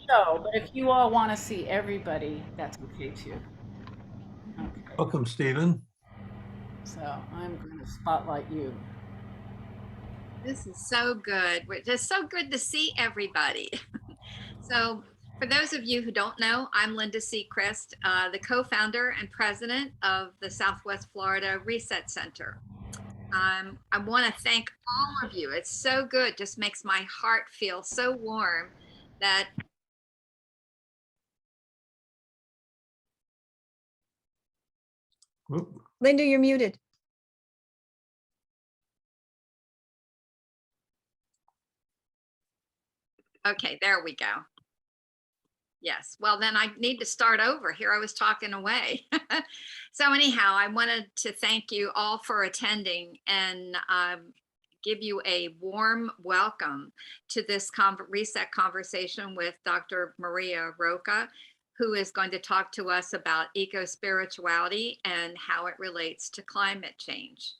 So, but if you all want to see everybody, that's okay too. Okay, Welcome, Stephen. so I'm going to spotlight you. This is so good. It's just so good to see everybody. So, for those of you who don't know, I'm Linda Seacrest, the co-founder and president of the Southwest Florida Reset Center. I want to thank all of you. It's so good. Just makes my heart feel so warm that Whoop. Linda, you're muted. okay, there we go. Yes, well, then I need to start over. Here I was talking away. So anyhow, I wanted to thank you all for attending and give you a warm welcome to this reset conversation with Dr. Maria Roca, who is going to talk to us about eco-spirituality and how it relates to climate change.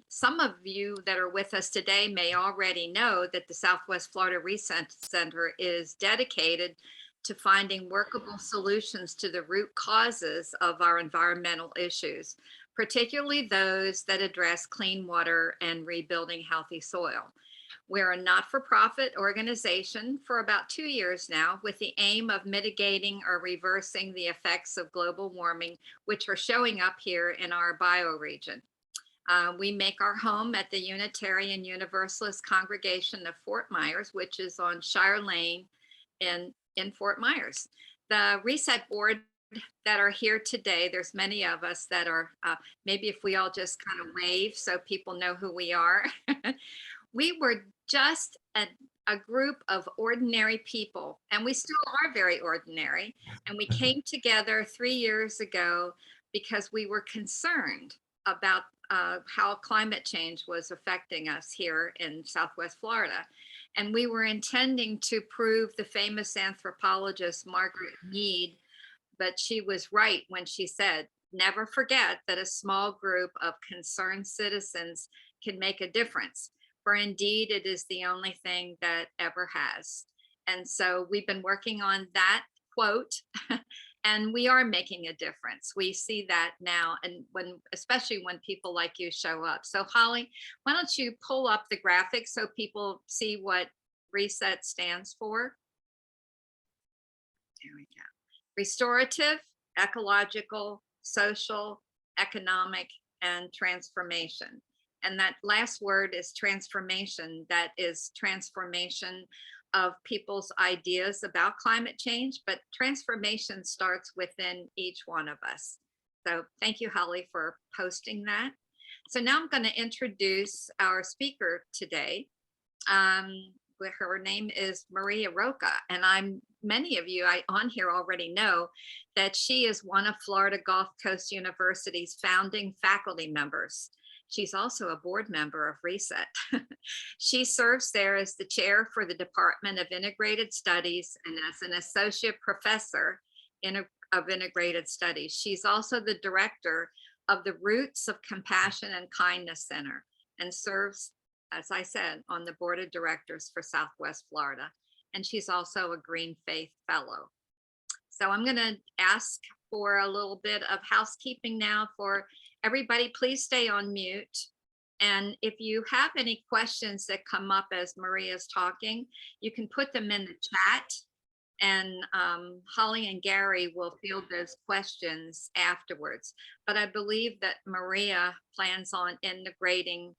Some of you that are with us today may already know that the Southwest Florida Reset Center is dedicated to finding workable solutions to the root causes of our environmental issues, particularly those that address clean water and rebuilding healthy soil. We're a not-for-profit organization for about 2 years now with the aim of mitigating or reversing the effects of global warming, which are showing up here in our bioregion. We make our home at the Unitarian Universalist Congregation of Fort Myers, which is on Shire Lane in Fort Myers. The Reset Board that are here today, there's many of us that are, maybe if we all just kind of wave so people know who we are. We were just a group of ordinary people, and we still are very ordinary. And we came together 3 years ago because we were concerned about how climate change was affecting us here in Southwest Florida. And we were intending to prove the famous anthropologist Margaret Mead, but she was right when she said, never forget that a small group of concerned citizens can make a difference, for indeed it is the only thing that ever has. And so we've been working on that quote and we are making a difference. We see that now, and especially when people like you show up. So Holly, why don't you pull up the graphics so people see what reset stands for? There we go. Restorative, ecological, social, economic, and transformation. And that last word is transformation. That is transformation of people's ideas about climate change, but transformation starts within each one of us. So thank you, Holly, for posting that. So now I'm going to introduce our speaker today. Her name is Maria Roca, and many of you on here already know that she is one of Florida Gulf Coast University's founding faculty members. She's also a board member of Reset. She serves there as the chair for the Department of Integrated Studies and as an associate professor of Integrated Studies. She's also the director of the Roots of Compassion and Kindness Center and serves, as I said, on the board of directors for Southwest Florida. And she's also a Green Faith Fellow. So I'm going to ask for a little bit of housekeeping now for everybody. Please stay on mute. And if you have any questions that come up as Maria's talking, you can put them in the chat, and Holly and Gary will field those questions afterwards. But I believe that Maria plans on integrating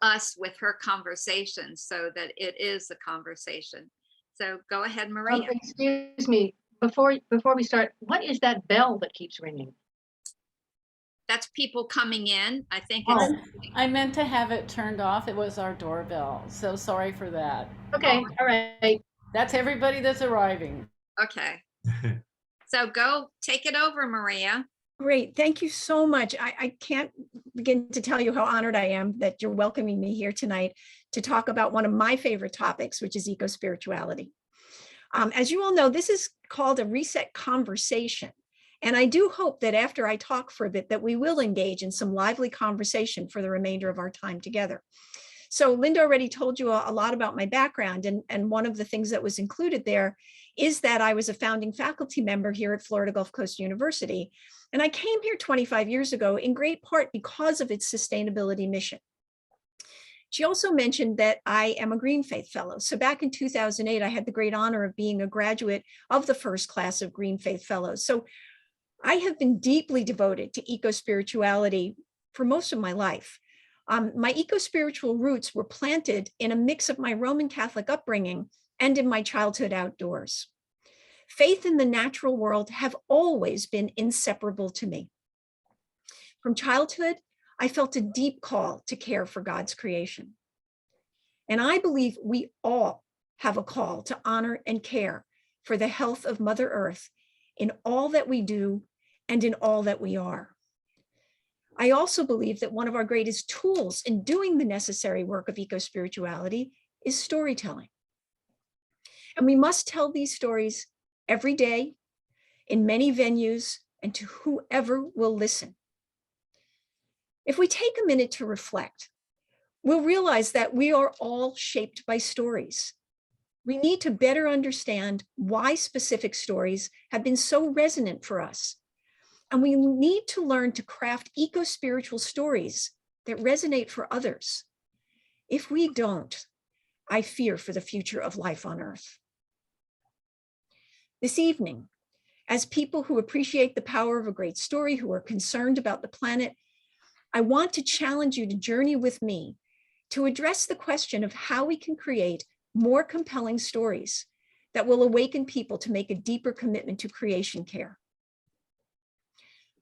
us with her conversation so that it is a conversation. So go ahead, Maria. Excuse me, before we start, what is that bell that keeps ringing? That's people coming in. I think Oh. I meant to have it turned off. It was our doorbell. So sorry for that. Okay, all right. That's everybody that's arriving. Okay. So go take it over, Maria. Great. Thank you so much. I can't begin to tell you how honored I am that you're welcoming me here tonight to talk about one of my favorite topics, which is eco-spirituality. As you all know, this is called a reset conversation. And I do hope that after I talk for a bit that we will engage in some lively conversation for the remainder of our time together. So Linda already told you a lot about my background, and one of the things that was included there is that I was a founding faculty member here at Florida Gulf Coast University. And I came here 25 years ago in great part because of its sustainability mission. She also mentioned that I am a Green Faith Fellow. So back in 2008, I had the great honor of being a graduate of the first class of Green Faith Fellows. So I have been deeply devoted to eco-spirituality for most of my life. My eco-spiritual roots were planted in a mix of my Roman Catholic upbringing and in my childhood outdoors. Faith in the natural world have always been inseparable to me. From childhood, I felt a deep call to care for God's creation. And I believe we all have a call to honor and care for the health of Mother Earth in all that we do and in all that we are. I also believe that one of our greatest tools in doing the necessary work of eco-spirituality is storytelling. And we must tell these stories every day in many venues and to whoever will listen. If we take a minute to reflect, we'll realize that we are all shaped by stories. We need to better understand why specific stories have been so resonant for us. And we need to learn to craft eco-spiritual stories that resonate for others. If we don't, I fear for the future of life on Earth. This evening, as people who appreciate the power of a great story, who are concerned about the planet, I want to challenge you to journey with me to address the question of how we can create more compelling stories that will awaken people to make a deeper commitment to creation care.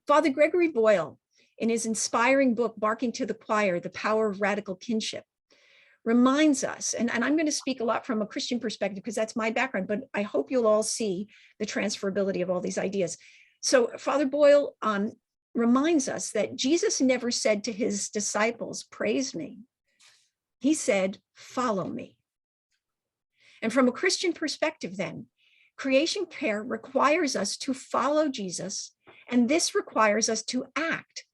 Father Gregory Boyle, in his inspiring book, Barking to the Choir, The Power of Radical Kinship, reminds us, and I'm going to speak a lot from a Christian perspective because that's my background, but I hope you'll all see the transferability of all these ideas. So Father Boyle reminds us that Jesus never said to his disciples, praise me. He said, follow me. And from a Christian perspective then, creation care requires us to follow Jesus, and this requires us to act,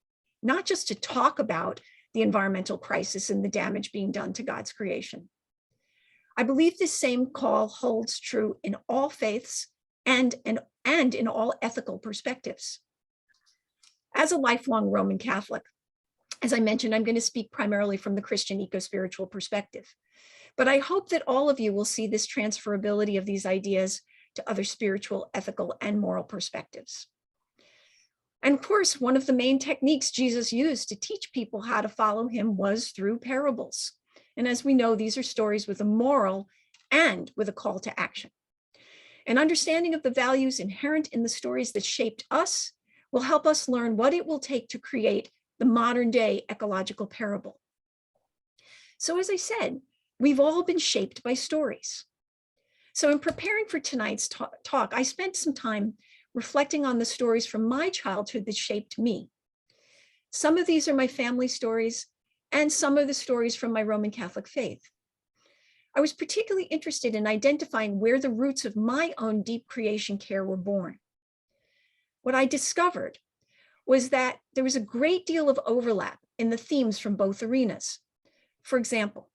not just to talk about the environmental crisis and the damage being done to God's creation. I believe this same call holds true in all faiths and in all ethical perspectives. As a lifelong Roman Catholic, as I mentioned, I'm going to speak primarily from the Christian eco-spiritual perspective. But I hope that all of you will see this transferability of these ideas to other spiritual, ethical, and moral perspectives. And of course, one of the main techniques Jesus used to teach people how to follow him was through parables. And as we know, these are stories with a moral and with a call to action. An understanding of the values inherent in the stories that shaped us will help us learn what it will take to create the modern day ecological parable. So as I said, we've all been shaped by stories. So in preparing for tonight's talk, I spent some time reflecting on the stories from my childhood that shaped me. Some of these are my family stories, and some are the stories from my Roman Catholic faith. I was particularly interested in identifying where the roots of my own deep creation care were born. What I discovered was that there was a great deal of overlap in the themes from both arenas. For example,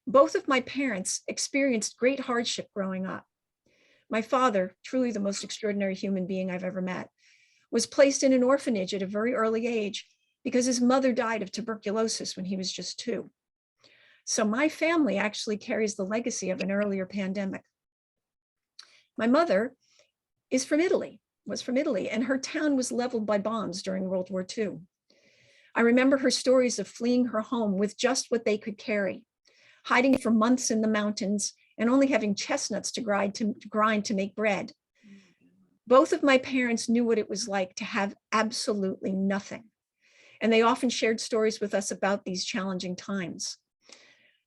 both of my parents experienced great hardship growing up. My father, truly the most extraordinary human being I've ever met, was placed in an orphanage at a very early age because his mother died of tuberculosis when he was just 2. So my family actually carries the legacy of an earlier pandemic. My mother was from Italy, and her town was leveled by bombs during World War II. I remember her stories of fleeing her home with just what they could carry, hiding for months in the mountains and only having chestnuts to grind to make bread. Both of my parents knew what it was like to have absolutely nothing. And they often shared stories with us about these challenging times.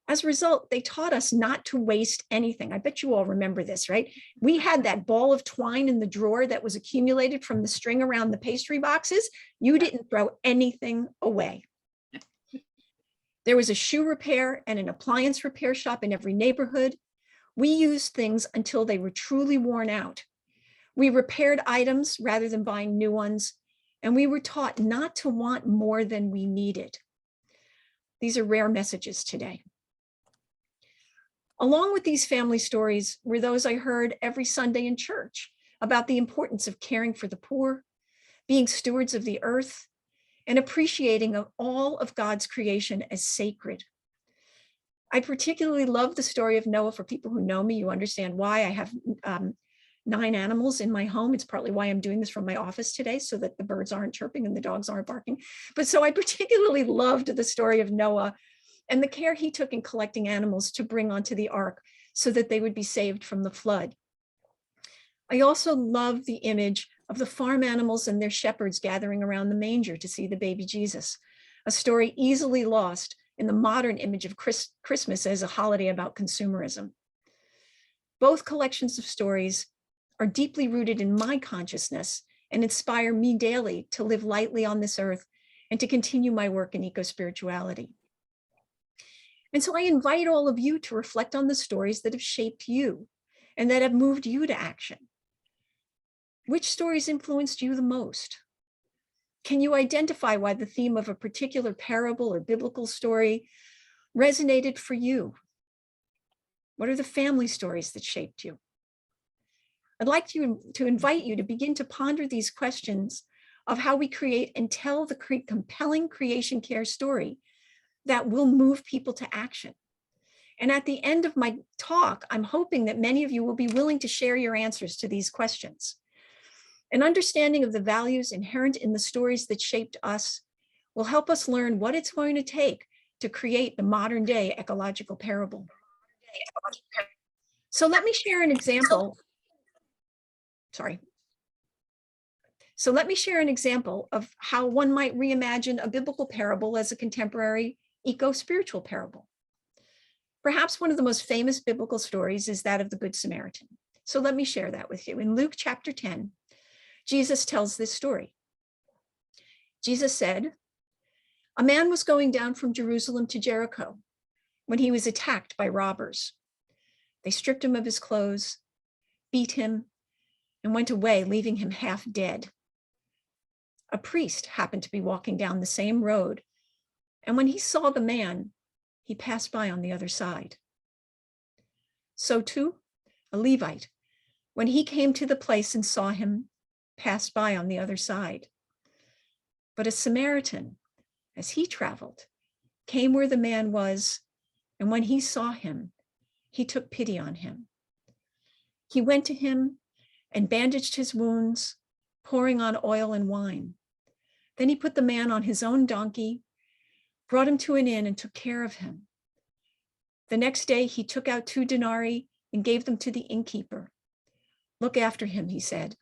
As a result, they taught us not to waste anything. I bet you all remember this, right? We had that ball of twine in the drawer that was accumulated from the string around the pastry boxes. You didn't throw anything away. There was a shoe repair and an appliance repair shop in every neighborhood. We used things until they were truly worn out. We repaired items rather than buying new ones, and we were taught not to want more than we needed. These are rare messages today. Along with these family stories were those I heard every Sunday in church about the importance of caring for the poor, being stewards of the earth, and appreciating of all of God's creation as sacred. I particularly love the story of Noah. For people who know me, you understand why. I have 9 animals in my home. It's partly why I'm doing this from my office today, so that the birds aren't chirping and the dogs aren't barking. But so I particularly loved the story of Noah and the care he took in collecting animals to bring onto the ark so that they would be saved from the flood. I also love the image of the farm animals and their shepherds gathering around the manger to see the baby Jesus, a story easily lost in the modern image of Christmas as a holiday about consumerism. Both collections of stories are deeply rooted in my consciousness and inspire me daily to live lightly on this earth and to continue my work in eco-spirituality. And so I invite all of you to reflect on the stories that have shaped you and that have moved you to action. Which stories influenced you the most? Can you identify why the theme of a particular parable or biblical story resonated for you? What are the family stories that shaped you? I'd like to invite you to begin to ponder these questions of how we create and tell the compelling creation care story that will move people to action. And at the end of my talk, I'm hoping that many of you will be willing to share your answers to these questions. An understanding of the values inherent in the stories that shaped us will help us learn what it's going to take to create the modern day ecological parable. So let me share an example. So let me share an example of how one might reimagine a biblical parable as a contemporary eco-spiritual parable. Perhaps one of the most famous biblical stories is that of the Good Samaritan. So let me share that with you. In Luke chapter 10, Jesus tells this story. Jesus said, "A man was going down from Jerusalem to Jericho when he was attacked by robbers. They stripped him of his clothes, beat him, and went away, leaving him half dead. A priest happened to be walking down the same road, and when he saw the man, he passed by on the other side. So too, a Levite, when he came to the place and saw him, passed by on the other side. But a Samaritan, as he traveled, came where the man was, and when he saw him, he took pity on him. He went to him and bandaged his wounds, pouring on oil and wine. Then he put the man on his own donkey, brought him to an inn, and took care of him. The next day, he took out 2 denarii and gave them to the innkeeper. 'Look after him,' he said,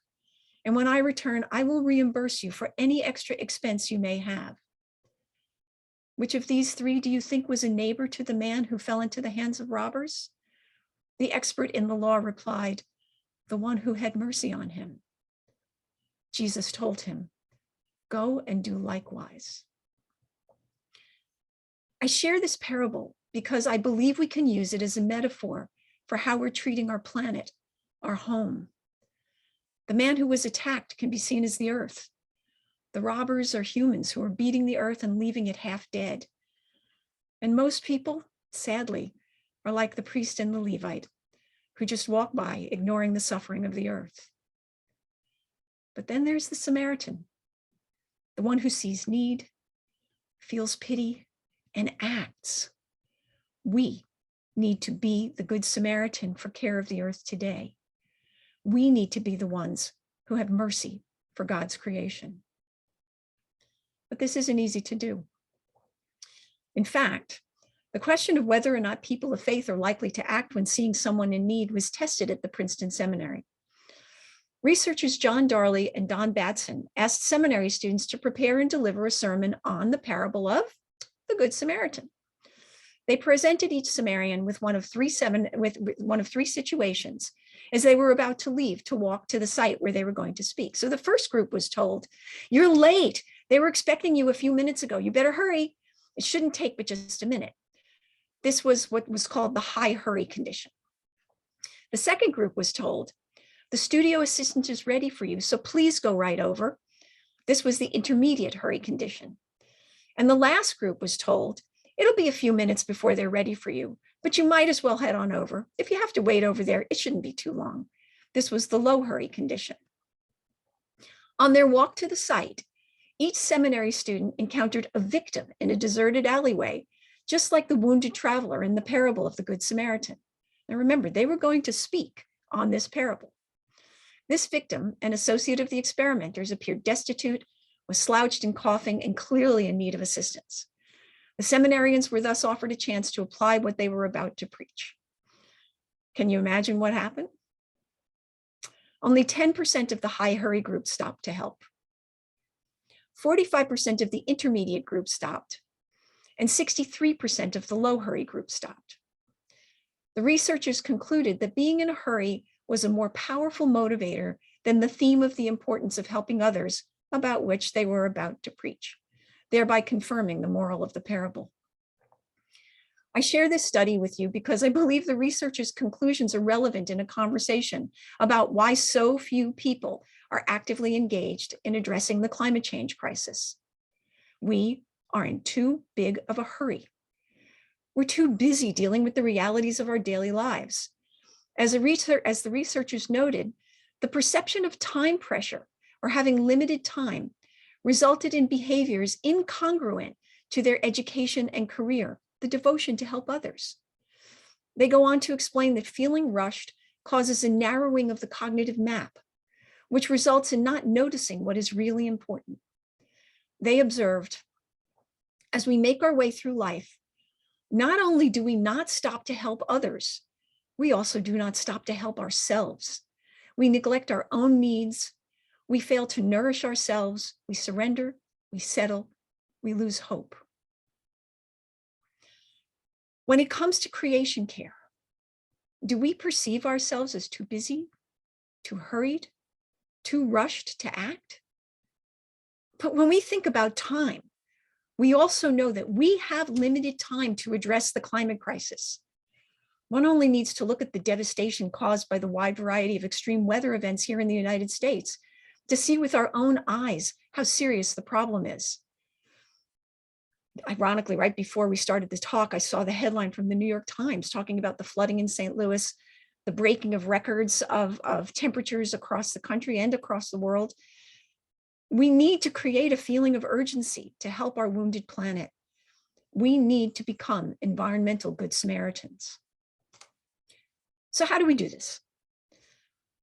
'and when I return, I will reimburse you for any extra expense you may have.' Which of these 3 do you think was a neighbor to the man who fell into the hands of robbers?" The expert in the law replied, "The one who had mercy on him." Jesus told him, "Go and do likewise." I share this parable because I believe we can use it as a metaphor for how we're treating our planet, our home. The man who was attacked can be seen as the earth. The robbers are humans who are beating the earth and leaving it half dead. And most people, sadly, are like the priest and the Levite, who just walk by, ignoring the suffering of the earth. But then there's the Samaritan, the one who sees need, feels pity, and acts. We need to be the Good Samaritan for care of the earth today. We need to be the ones who have mercy for God's creation. But this isn't easy to do. In fact, the question of whether or not people of faith are likely to act when seeing someone in need was tested at the Princeton Seminary. Researchers John Darley and Don Batson asked seminary students to prepare and deliver a sermon on the parable of the Good Samaritan. They presented each seminarian with one of three situations as they were about to leave to walk to the site where they were going to speak. So the first group was told, "You're late. They were expecting you a few minutes ago. You better hurry. It shouldn't take but just a minute." This was what was called the high hurry condition. The second group was told, "The studio assistant is ready for you, so please go right over." This was the intermediate hurry condition. And the last group was told, "It'll be a few minutes before they're ready for you, but you might as well head on over. If you have to wait over there, it shouldn't be too long. This was the low hurry condition. On their walk to the site, each seminary student encountered a victim in a deserted alleyway, just like the wounded traveler in the parable of the Good Samaritan. Now remember, they were going to speak on this parable. This victim, an associate of the experimenters, appeared destitute, was slouched and coughing, and clearly in need of assistance. The seminarians were thus offered a chance to apply what they were about to preach. Can you imagine what happened? Only 10% of the high hurry group stopped to help. 45% of the intermediate group stopped, and 63% of the low hurry group stopped. The researchers concluded that being in a hurry was a more powerful motivator than the theme of the importance of helping others, about which they were about to preach, thereby confirming the moral of the parable. I share this study with you because I believe the researchers' conclusions are relevant in a conversation about why so few people are actively engaged in addressing the climate change crisis. We are in too big of a hurry. We're too busy dealing with the realities of our daily lives. As the researchers noted, the perception of time pressure or having limited time resulted in behaviors incongruent to their education and career, the devotion to help others. They go on to explain that feeling rushed causes a narrowing of the cognitive map, which results in not noticing what is really important. They observed, as we make our way through life, not only do we not stop to help others, we also do not stop to help ourselves. We neglect our own needs. We fail to nourish ourselves. We surrender, we settle, we lose hope. When it comes to creation care, do we perceive ourselves as too busy, too hurried, too rushed to act? But when we think about time, we also know that we have limited time to address the climate crisis. One only needs to look at the devastation caused by the wide variety of extreme weather events here in the United States to see with our own eyes how serious the problem is. Ironically, right before we started the talk, I saw the headline from the New York Times talking about the flooding in St. Louis, the breaking of records of temperatures across the country and across the world. We need to create a feeling of urgency to help our wounded planet. We need to become environmental Good Samaritans. So how do we do this?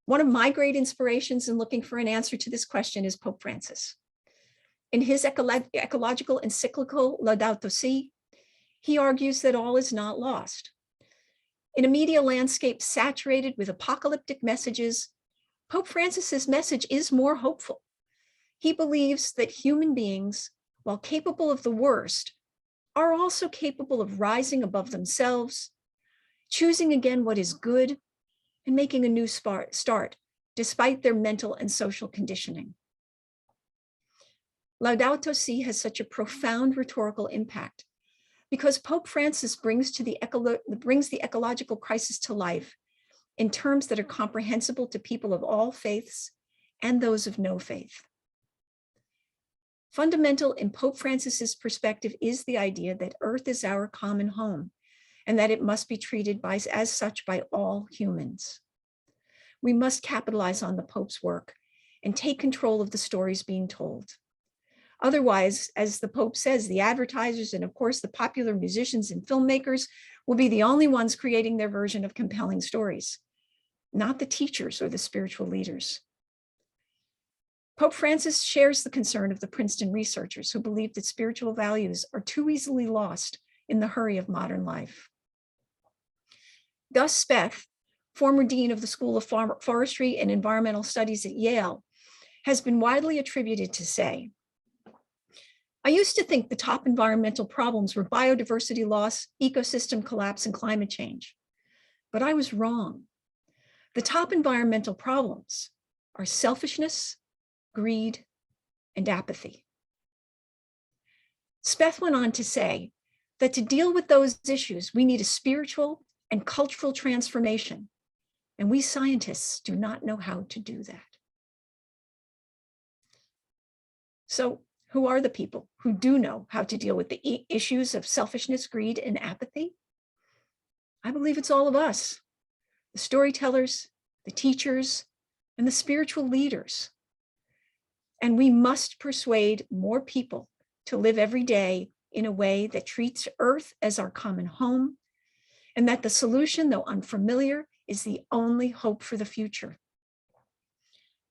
One of my great inspirations in looking for an answer to this question is Pope Francis. In his ecological encyclical Laudato Si, he argues that all is not lost. In a media landscape saturated with apocalyptic messages, Pope Francis's message is more hopeful. He believes that human beings, while capable of the worst, are also capable of rising above themselves, choosing again what is good, and making a new start, despite their mental and social conditioning. Laudato Si has such a profound rhetorical impact because Pope Francis brings the ecological crisis to life in terms that are comprehensible to people of all faiths and those of no faith. Fundamental in Pope Francis's perspective is the idea that Earth is our common home and that it must be treated as such by all humans. We must capitalize on the Pope's work and take control of the stories being told. Otherwise, as the Pope says, the advertisers and of course the popular musicians and filmmakers will be the only ones creating their version of compelling stories, not the teachers or the spiritual leaders. Pope Francis shares the concern of the Princeton researchers who believe that spiritual values are too easily lost in the hurry of modern life. Gus Speth, former dean of the School of Forestry and Environmental Studies at Yale, has been widely attributed to say, I used to think the top environmental problems were biodiversity loss, ecosystem collapse, and climate change. But I was wrong. The top environmental problems are selfishness, greed, and apathy. Speth went on to say that to deal with those issues, we need a spiritual and cultural transformation, and we scientists do not know how to do that. So, who are the people who do know how to deal with the issues of selfishness, greed, and apathy? I believe it's all of us, the storytellers, the teachers, and the spiritual leaders. And we must persuade more people to live every day in a way that treats Earth as our common home, and that the solution, though unfamiliar, is the only hope for the future.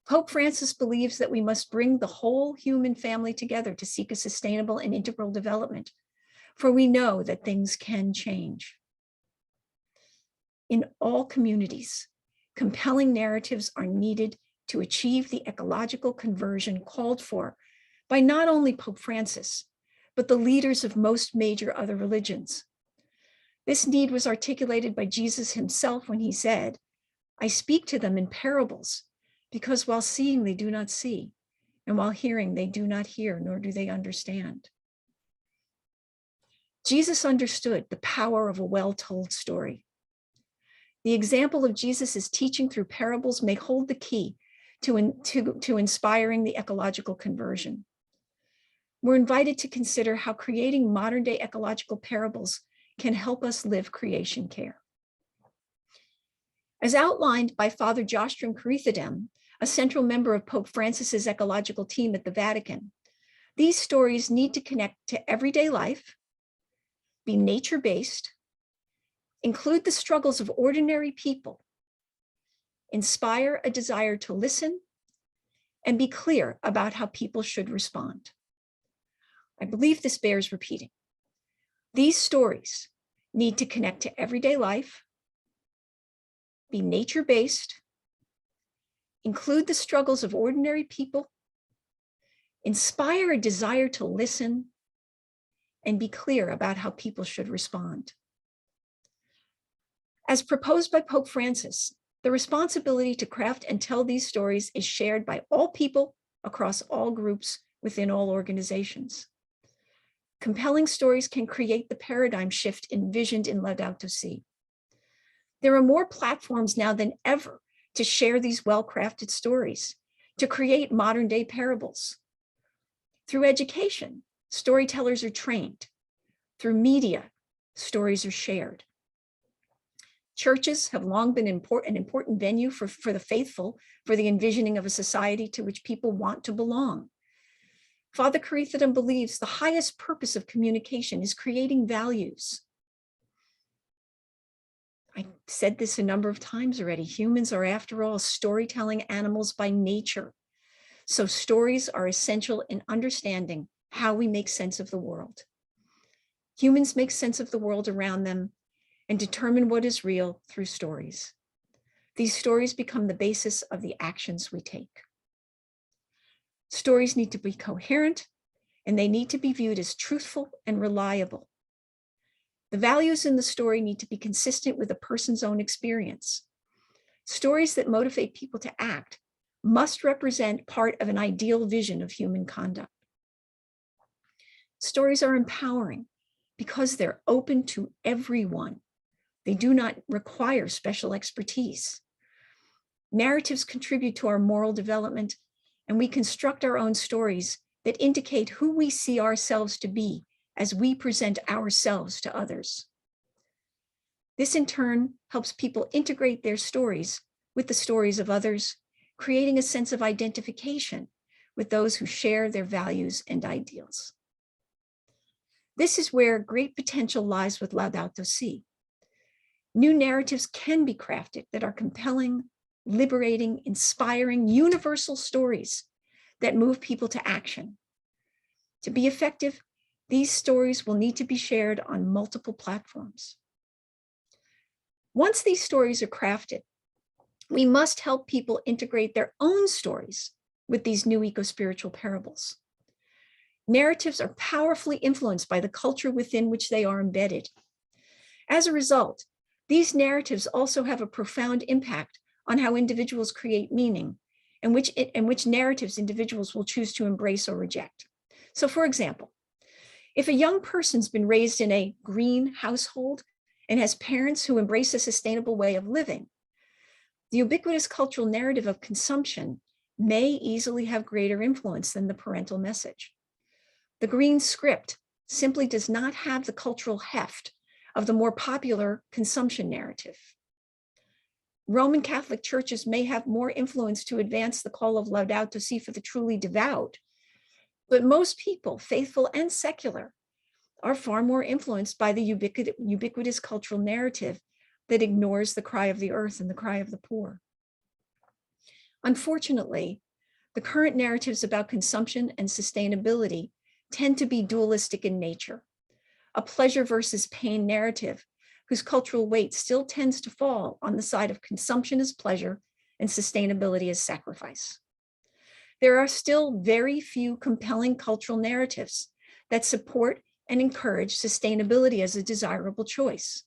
Pope Francis believes that we must bring the whole human family together to seek a sustainable and integral development, for we know that things can change. In all communities, compelling narratives are needed to achieve the ecological conversion called for by not only Pope Francis, but the leaders of most major other religions. This need was articulated by Jesus himself when he said, "I speak to them in parables, because while seeing they do not see, and while hearing they do not hear, nor do they understand." Jesus understood the power of a well-told story. The example of Jesus's teaching through parables may hold the key to inspiring the ecological conversion. We're invited to consider how creating modern-day ecological parables can help us live creation care. As outlined by Father Jostrom Carithodem, a central member of Pope Francis's ecological team at the Vatican, these stories need to connect to everyday life, be nature-based, include the struggles of ordinary people, inspire a desire to listen, and be clear about how people should respond. I believe this bears repeating. These stories need to connect to everyday life, be nature-based, include the struggles of ordinary people, inspire a desire to listen, and be clear about how people should respond. As proposed by Pope Francis, the responsibility to craft and tell these stories is shared by all people across all groups within all organizations. Compelling stories can create the paradigm shift envisioned in Laudato Si. There are more platforms now than ever to share these well-crafted stories, to create modern-day parables. Through education, storytellers are trained. Through media, stories are shared. Churches have long been an important venue for the faithful, for the envisioning of a society to which people want to belong. Father Carithodem believes the highest purpose of communication is creating values. I said this a number of times already. Humans are, after all, storytelling animals by nature. So stories are essential in understanding how we make sense of the world. Humans make sense of the world around them and determine what is real through stories. These stories become the basis of the actions we take. Stories need to be coherent, and they need to be viewed as truthful and reliable. The values in the story need to be consistent with a person's own experience. Stories that motivate people to act must represent part of an ideal vision of human conduct. Stories are empowering because they're open to everyone. They do not require special expertise. Narratives contribute to our moral development, and we construct our own stories that indicate who we see ourselves to be as we present ourselves to others. This in turn helps people integrate their stories with the stories of others, creating a sense of identification with those who share their values and ideals. This is where great potential lies with Laudato Si. New narratives can be crafted that are compelling, liberating, inspiring, universal stories that move people to action. To be effective, these stories will need to be shared on multiple platforms. Once these stories are crafted, we must help people integrate their own stories with these new eco-spiritual parables. Narratives are powerfully influenced by the culture within which they are embedded. As a result, these narratives also have a profound impact on how individuals create meaning and which narratives individuals will choose to embrace or reject. So for example, if a young person's been raised in a green household and has parents who embrace a sustainable way of living, the ubiquitous cultural narrative of consumption may easily have greater influence than the parental message. The green script simply does not have the cultural heft of the more popular consumption narrative. Roman Catholic churches may have more influence to advance the call of Laudato Si for the truly devout, but most people, faithful and secular, are far more influenced by the ubiquitous cultural narrative that ignores the cry of the earth and the cry of the poor. Unfortunately, the current narratives about consumption and sustainability tend to be dualistic in nature, a pleasure versus pain narrative whose cultural weight still tends to fall on the side of consumption as pleasure and sustainability as sacrifice. There are still very few compelling cultural narratives that support and encourage sustainability as a desirable choice.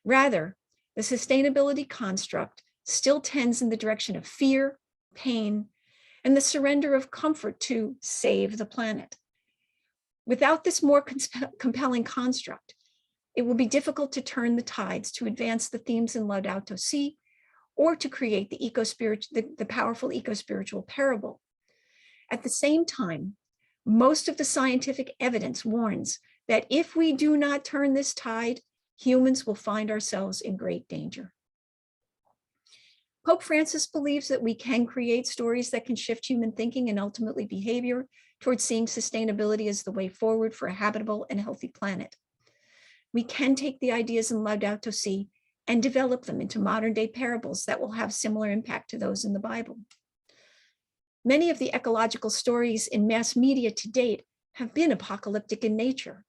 Rather, the sustainability construct still tends in the direction of fear, pain, and the surrender of comfort to save the planet. Without this more compelling construct, it will be difficult to turn the tides to advance the themes in Laudato Si or to create the powerful eco-spiritual parable. At the same time, most of the scientific evidence warns that if we do not turn this tide, humans will find ourselves in great danger. Pope Francis believes that we can create stories that can shift human thinking and ultimately behavior towards seeing sustainability as the way forward for a habitable and healthy planet. We can take the ideas in Laudato Si and develop them into modern day parables that will have similar impact to those in the Bible. Many of the ecological stories in mass media to date have been apocalyptic in nature.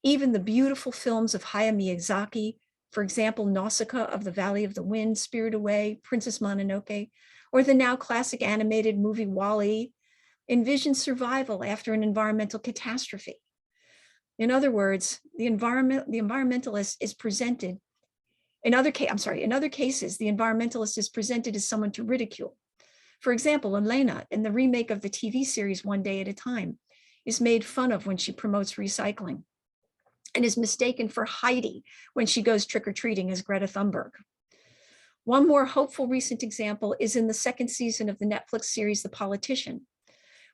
Even the beautiful films of Hayao Miyazaki, for example, Nausicaa of the Valley of the Wind, Spirit Away, Princess Mononoke, or the now classic animated movie WALL-E, envision survival after an environmental catastrophe. In other words, the environmentalist is presented, in other cases, the environmentalist is presented as someone to ridicule. For example, Elena in the remake of the TV series One Day at a Time is made fun of when she promotes recycling and is mistaken for Heidi when she goes trick-or-treating as Greta Thunberg. One more hopeful recent example is in the second season of the Netflix series The Politician.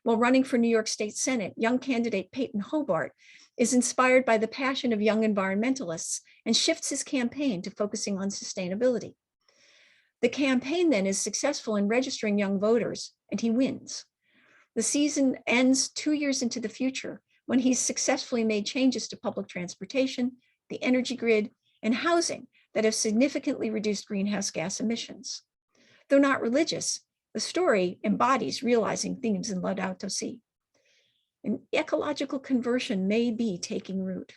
While running for New York State Senate, young candidate Peyton Hobart is inspired by the passion of young environmentalists and shifts his campaign to focusing on sustainability. The campaign then is successful in registering young voters, and he wins. The season ends 2 years into the future when he's successfully made changes to public transportation, the energy grid, and housing that have significantly reduced greenhouse gas emissions. Though not religious, the story embodies realizing themes in Laudato Si. An ecological conversion may be taking root.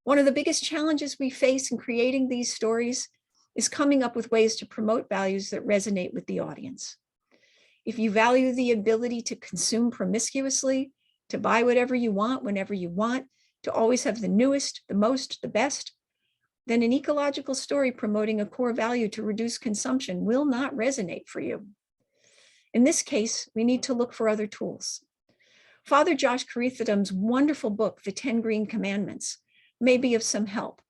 One of the biggest challenges we face in creating these stories is coming up with ways to promote values that resonate with the audience. If you value the ability to consume promiscuously, to buy whatever you want, whenever you want, to always have the newest, the most, the best, then an ecological story promoting a core value to reduce consumption will not resonate for you. In this case, we need to look for other tools. Father Josh Carithodum's wonderful book, The 10 Green Commandments, may be of some help.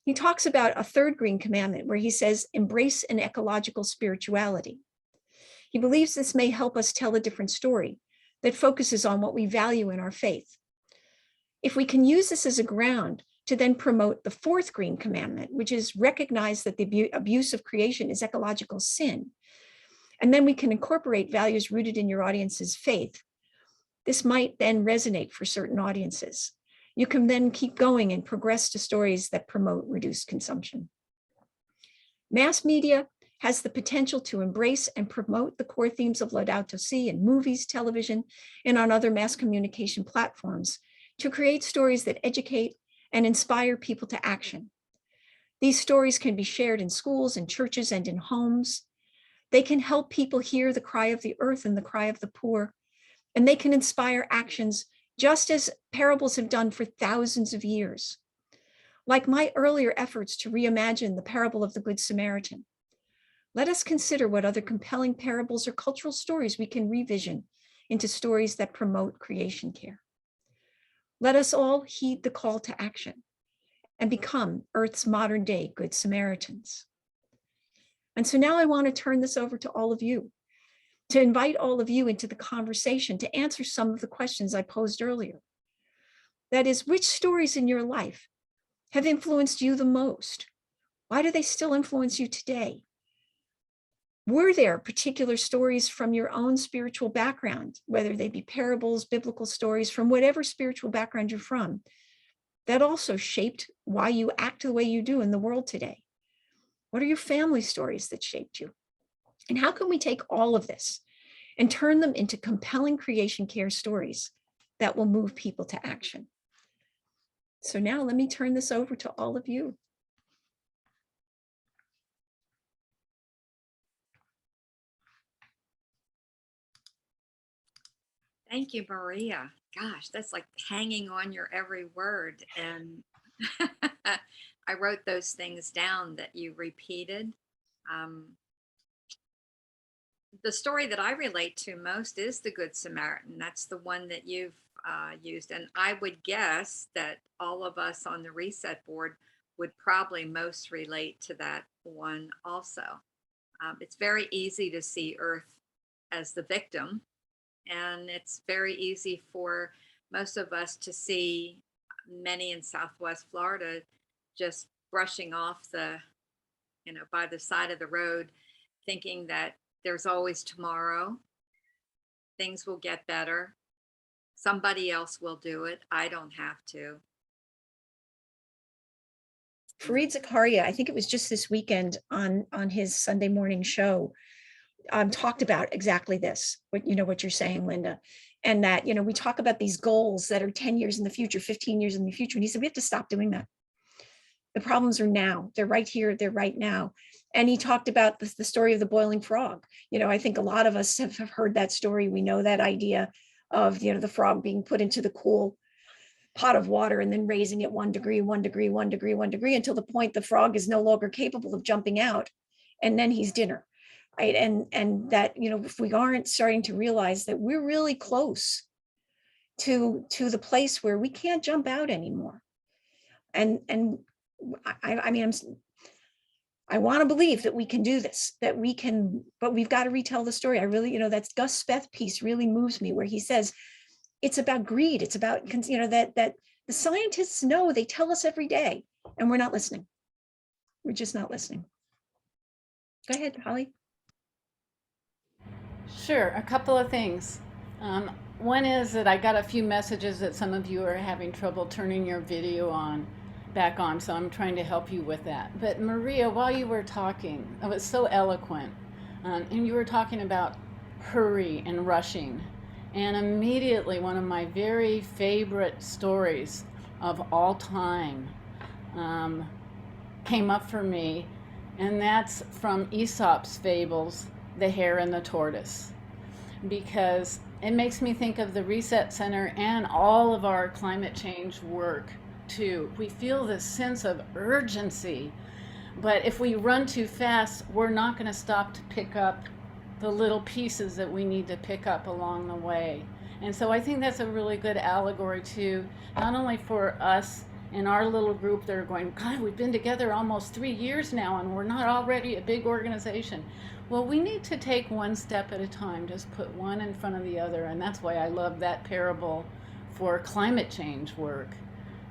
He talks about a third green commandment where he says, embrace an ecological spirituality. He believes this may help us tell a different story that focuses on what we value in our faith. If we can use this as a ground to then promote the fourth green commandment, which is recognize that the abuse of creation is ecological sin, and then we can incorporate values rooted in your audience's faith, this might then resonate for certain audiences. You can then keep going and progress to stories that promote reduced consumption. Mass media has the potential to embrace and promote the core themes of Laudato Si in movies, television, and on other mass communication platforms to create stories that educate and inspire people to action. These stories can be shared in schools, in churches, and in homes. They can help people hear the cry of the earth and the cry of the poor, and they can inspire actions just as parables have done for thousands of years. Like my earlier efforts to reimagine the parable of the Good Samaritan, let us consider what other compelling parables or cultural stories we can revision into stories that promote creation care. Let us all heed the call to action and become Earth's modern day Good Samaritans. And so now I want to turn this over to all of you, to invite all of you into the conversation to answer some of the questions I posed earlier. That is, which stories in your life have influenced you the most? Why do they still influence you today? Were there particular stories from your own spiritual background, whether they be parables, biblical stories, from whatever spiritual background you're from, that also shaped why you act the way you do in the world today? What are your family stories that shaped you? And how can we take all of this and turn them into compelling creation care stories that will move people to action? So now let me turn this over to all of you. Thank you, Maria. Gosh, that's like hanging on your every word. And I wrote those things down that you repeated. Um, the story that I relate to most is the Good Samaritan. That's the one that you've used. And I would guess that all of us on the reset board would probably most relate to that one also. It's very easy to see Earth as the victim. And it's very easy for most of us to see many in Southwest Florida just brushing off by the side of the road, thinking that there's always tomorrow. Things will get better. Somebody else will do it. I don't have to. Fareed Zakaria, I think it was just this weekend on his Sunday morning show, talked about exactly this, what you're saying, Linda. And that, we talk about these goals that are 10 years in the future, 15 years in the future. And he said, we have to stop doing that. The problems are now. They're right here. They're right now. And he talked about the story of the boiling frog. I think a lot of us have heard that story. We know that idea of, the frog being put into the cool pot of water and then raising it 1 degree, 1 degree, 1 degree, 1 degree, until the point the frog is no longer capable of jumping out. And then he's dinner. Right. And that, if we aren't starting to realize that we're really close to the place where we can't jump out anymore. And I want to believe that we can do this, but we've got to retell the story. I really, that Gus Speth piece really moves me, where he says it's about greed. It's about, that the scientists know, they tell us every day, and we're not listening. We're just not listening. Go ahead, Holly. Sure, a couple of things. One is that I got a few messages that some of you are having trouble turning your video back on, so I'm trying to help you with that. But Maria, while you were talking, it was so eloquent, and you were talking about hurry and rushing. And immediately one of my very favorite stories of all time came up for me, and that's from Aesop's fables, The Hare and the Tortoise, because it makes me think of the Reset Center and all of our climate change work too. We feel this sense of urgency, but if we run too fast, we're not going to stop to pick up the little pieces that we need to pick up along the way. And so I think that's a really good allegory too, not only for us in our little group that are going, God, we've been together almost 3 years now and we're not already a big organization. Well, we need to take one step at a time, just put one in front of the other. And that's why I love that parable for climate change work,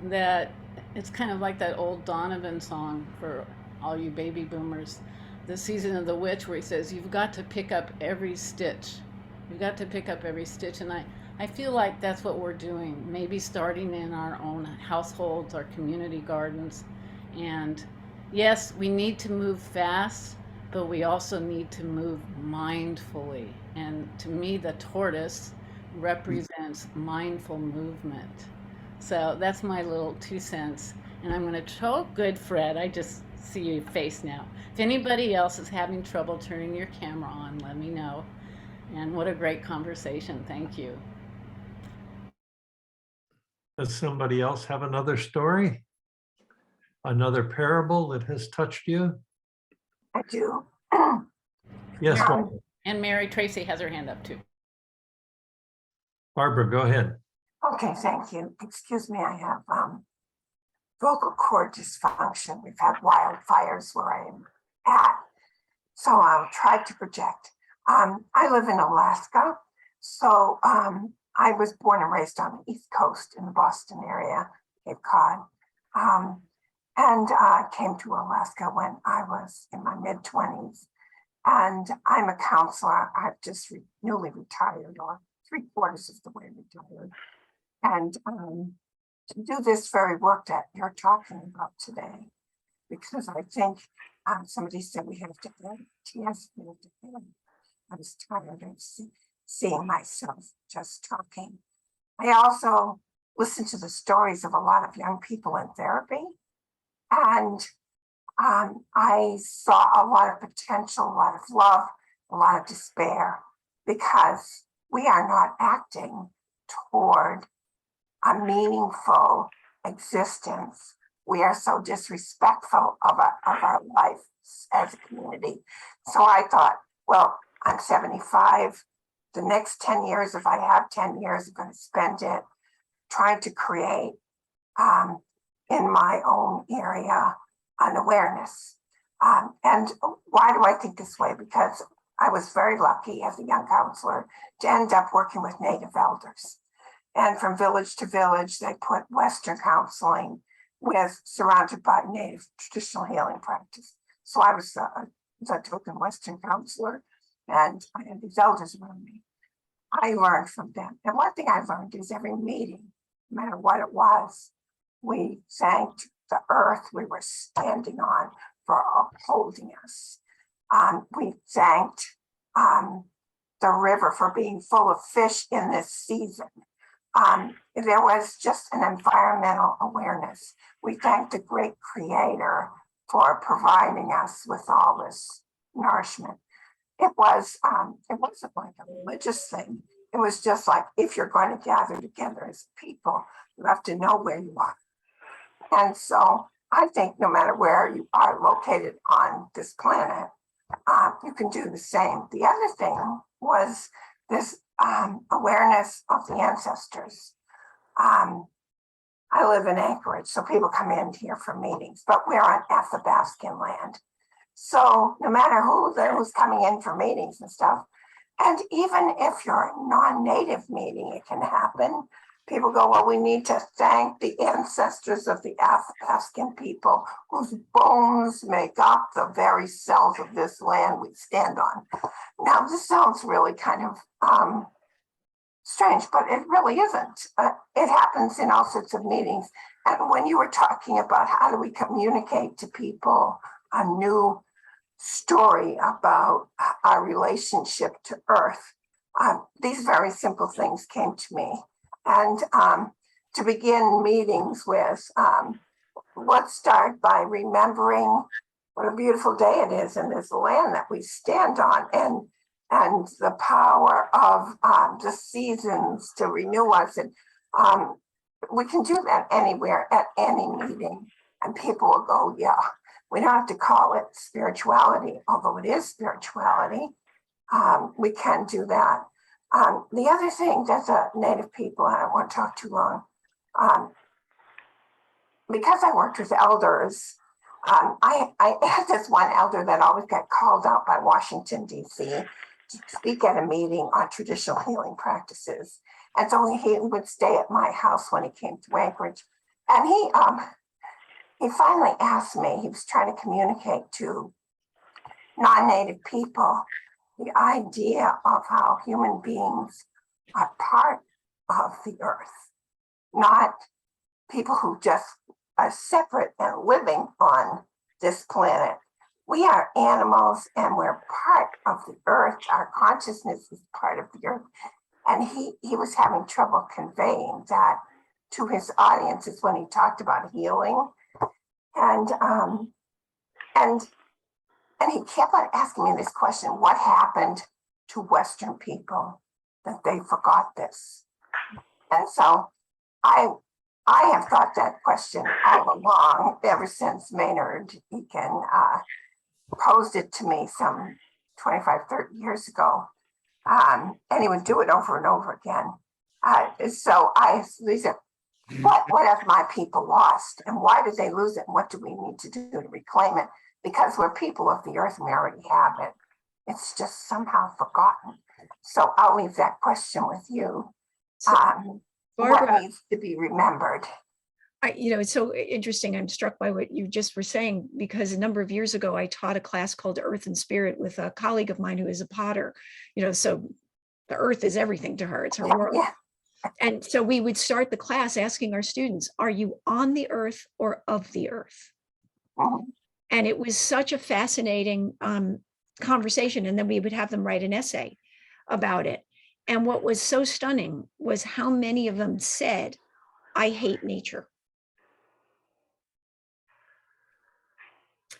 that it's kind of like that old Donovan song for all you baby boomers, The Season of the Witch, where he says, you've got to pick up every stitch. You've got to pick up every stitch. And I feel like that's what we're doing, maybe starting in our own households, our community gardens. And yes, we need to move fast, but we also need to move mindfully. And to me, the tortoise represents mindful movement. So that's my little 2 cents. And I'm going to oh, good, Fred. I just see your face now. If anybody else is having trouble turning your camera on, let me know. And what a great conversation. Thank you. Does somebody else have another story? Another parable that has touched you? I do. Yes, And Mary Tracy has her hand up too. Barbara, go ahead. Okay, thank you. Excuse me, I have vocal cord dysfunction. We've had wildfires where I am at. So I'll try to project. I live in Alaska. So I was born and raised on the East Coast in the Boston area, Cape Cod, and came to Alaska when I was in my mid-20s. And I'm a counselor. I've just newly retired, or 3/4 of the way retired. And to do this very work that you're talking about today, because I think somebody said we have to end. Yes, we have to end. I was tired of seeing myself just talking. I also listened to the stories of a lot of young people in therapy, and I saw a lot of potential, a lot of love, a lot of despair, because we are not acting toward a meaningful existence. We are so disrespectful of our life as a community. So I thought, well, I'm 75. The next 10 years, if I have 10 years, I'm going to spend it trying to create in my own area an awareness. And why do I think this way? Because I was very lucky as a young counselor to end up working with Native elders. And from village to village, they put Western counseling with surrounded by Native traditional healing practice. So I was a token Western counselor, and I had these elders around me. I learned from them. And one thing I learned is every meeting, no matter what it was, we thanked the earth we were standing on for upholding us. We thanked the river for being full of fish in this season. There was just an environmental awareness. We thank the great creator for providing us with all this nourishment. It wasn't like a religious thing. It was just like, if you're going to gather together as people, you have to know where you are. And so I think no matter where you are located on this planet, you can do the same. The other thing was this awareness of the ancestors. I live in Anchorage, so people come in here for meetings, but we're on Athabascan land. So no matter who's coming in for meetings and stuff, and even if you're a non-native meeting, it can happen. People go, well, we need to thank the ancestors of the Athabascan people whose bones make up the very cells of this land we stand on. Now, this sounds really kind of strange, but it really isn't. It happens in all sorts of meetings. And when you were talking about how do we communicate to people a new story about our relationship to Earth, these very simple things came to me. And to begin meetings with, let's start by remembering what a beautiful day it is in this land that we stand on, and the power of the seasons to renew us. And we can do that anywhere at any meeting, and people will go, yeah, we don't have to call it spirituality, although it is spirituality. We can do that. The other thing that the Native people, and I don't want to talk too long, because I worked with elders, I had this one elder that always got called out by Washington, D.C. to speak at a meeting on traditional healing practices. And so he would stay at my house when he came to Anchorage. And he finally asked me, he was trying to communicate to non-Native people the idea of how human beings are part of the earth, not people who just are separate and living on this planet. We are animals and we're part of the earth. Our consciousness is part of the earth. And he was having trouble conveying that to his audiences when he talked about healing. And he kept on asking me this question: what happened to Western people that they forgot this? And so I have thought that question all along, ever since Maynard Eakin posed it to me some 25, 30 years ago. And he would do it over and over again. So he said, what have my people lost? And why did they lose it? And what do we need to do to reclaim it? Because we're people of the earth and we already have it. It's just somehow forgotten. So I'll leave that question with you. So, what Barbara, needs to be remembered. it's so interesting. I'm struck by what you just were saying, because a number of years ago, I taught a class called Earth and Spirit with a colleague of mine who is a potter, so the earth is everything to her. It's her world. Yeah, And so we would start the class asking our students, are you on the earth or of the earth? mhm, And it was such a fascinating conversation. And then we would have them write an essay about it. And what was so stunning was how many of them said, I hate nature.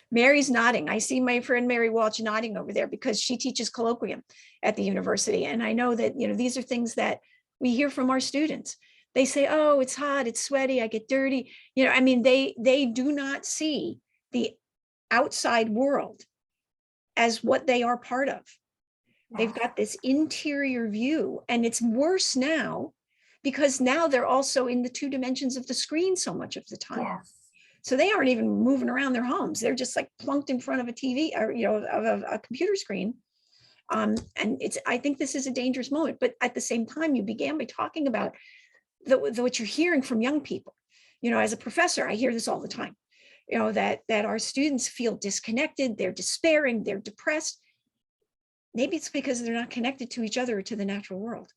Mary's nodding. I see my friend Mary Walsh nodding over there because she teaches colloquium at the university. And I know that, these are things that we hear from our students. They say, oh, it's hot, it's sweaty, I get dirty. They do not see the outside world as what they are part of. They've yes, got this interior view, and it's worse now because now they're also in the 2 dimensions of the screen so much of the time. yes. So they aren't even moving around their homes. They're just like plunked in front of a TV or, of a computer screen. And I think this is a dangerous moment, but at the same time, you began by talking about what you're hearing from young people. As a professor, I hear this all the time, that our students feel disconnected, they're despairing, they're depressed. Maybe it's because they're not connected to each other or to the natural world.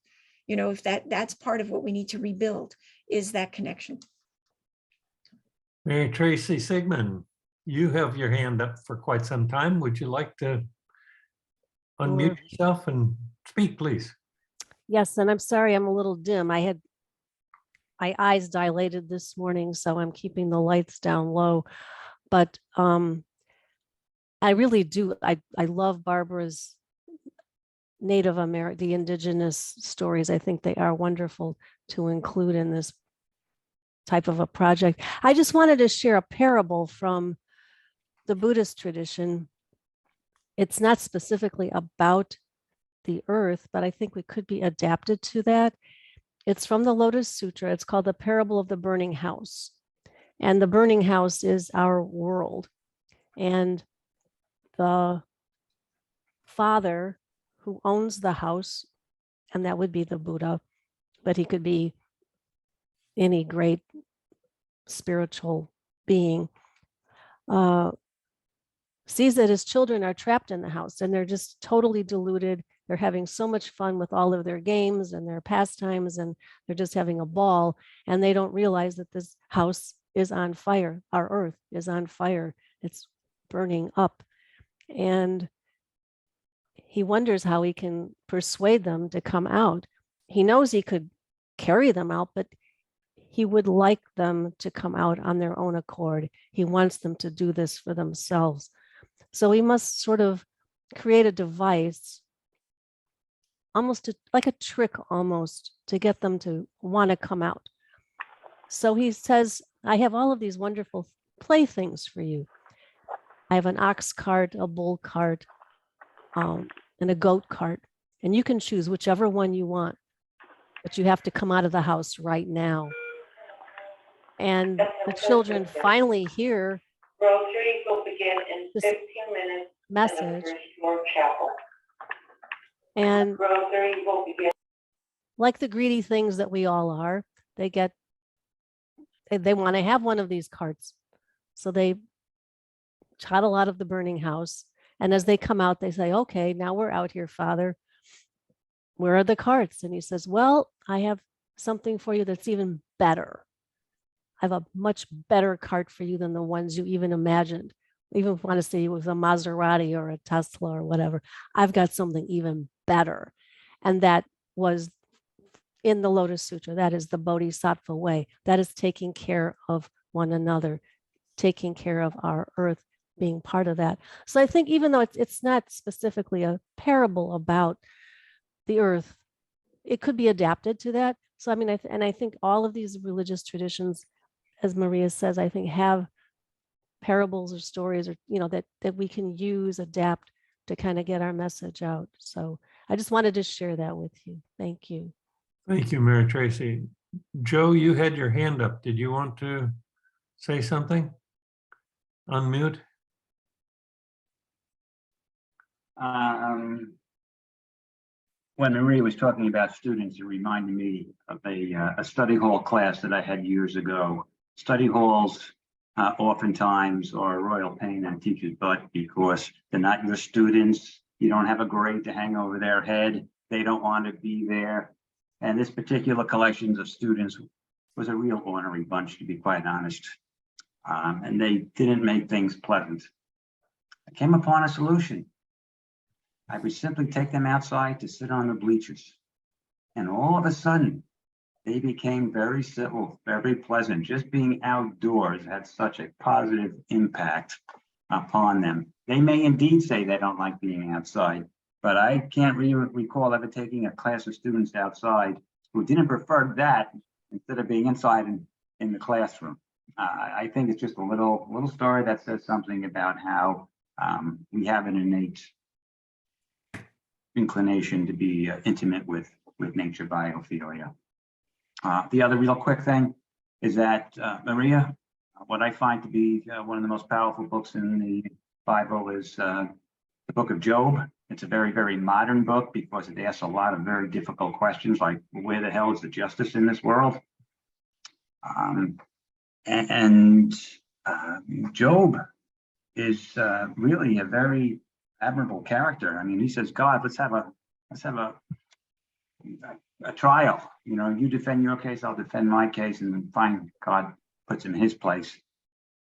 If that's part of what we need to rebuild, is that connection. Mary Tracy Sigmund, you have your hand up for quite some time. Would you like to unmute yourself and speak, please? Yes, and I'm sorry, I'm a little dim. I had my eyes dilated this morning, so I'm keeping the lights down low. But I really do. I love Barbara's Native American, the indigenous stories. I think they are wonderful to include in this type of a project. I just wanted to share a parable from the Buddhist tradition. It's not specifically about the earth, but I think we could be adapted to that. It's from the Lotus Sutra. It's called the Parable of the Burning House. And the burning house is our world. And the father who owns the house, and that would be the Buddha, but he could be any great spiritual being, sees that his children are trapped in the house and they're just totally deluded. They're having so much fun with all of their games and their pastimes, and they're just having a ball. And they don't realize that this house is on fire. Our earth is on fire. It's burning up. And he wonders how he can persuade them to come out. He knows he could carry them out, but he would like them to come out on their own accord. He wants them to do this for themselves. So he must sort of create a device, almost like a trick almost, to get them to want to come out. So he says, I have all of these wonderful playthings for you. I have an ox cart, a bull cart, and a goat cart. And you can choose whichever one you want, but you have to come out of the house right now. And the children finally hear Groceries will begin in this 15 minutes in the message. first floor chapel. And Groceries will begin. like the greedy things that we all are, they want to have one of these carts. So they toddle out of the burning house. And as they come out, they say, okay, now we're out here, Father. Where are the carts? And he says, well, I have something for you that's even better. I have a much better cart for you than the ones you even imagined. Even if you want to say it was a Maserati or a Tesla or whatever, I've got something even better. And that was in the Lotus Sutra. That is the Bodhisattva way. That is taking care of one another, taking care of our earth, being part of that. So I think even though it's not specifically a parable about the earth, it could be adapted to that. So I mean, I think all of these religious traditions, as Maria says, I think have parables or stories, or that we can use, adapt to kind of get our message out. So I just wanted to share that with you. Thank you. Thank you, Mary Tracy. Joe, you had your hand up. Did you want to say something? Unmute. when Maria was talking about students, it reminded me of a study hall class that I had years ago. Study halls oftentimes are a royal pain on teachers' butt because they're not your students. You don't have a grade to hang over their head. They don't want to be there. And this particular collection of students was a real ornery bunch, to be quite honest. And they didn't make things pleasant. I came upon a solution. I would simply take them outside to sit on the bleachers. And all of a sudden, they became very civil, very pleasant. Just being outdoors had such a positive impact upon them. They may indeed say they don't like being outside, but I can't recall ever taking a class of students outside who didn't prefer that instead of being inside in the classroom. I think it's just a little story that says something about how we have an innate inclination to be intimate with nature, biophilia. The other real quick thing is that Maria, what I find to be one of the most powerful books in the Bible is the book of Job. It's a very, very modern book because it asks a lot of very difficult questions like, where the hell is the justice in this world? Job is really a very admirable character. I mean, he says, God, let's have a trial. You know, you defend your case, I'll defend my case, and then fine, God puts him in his place.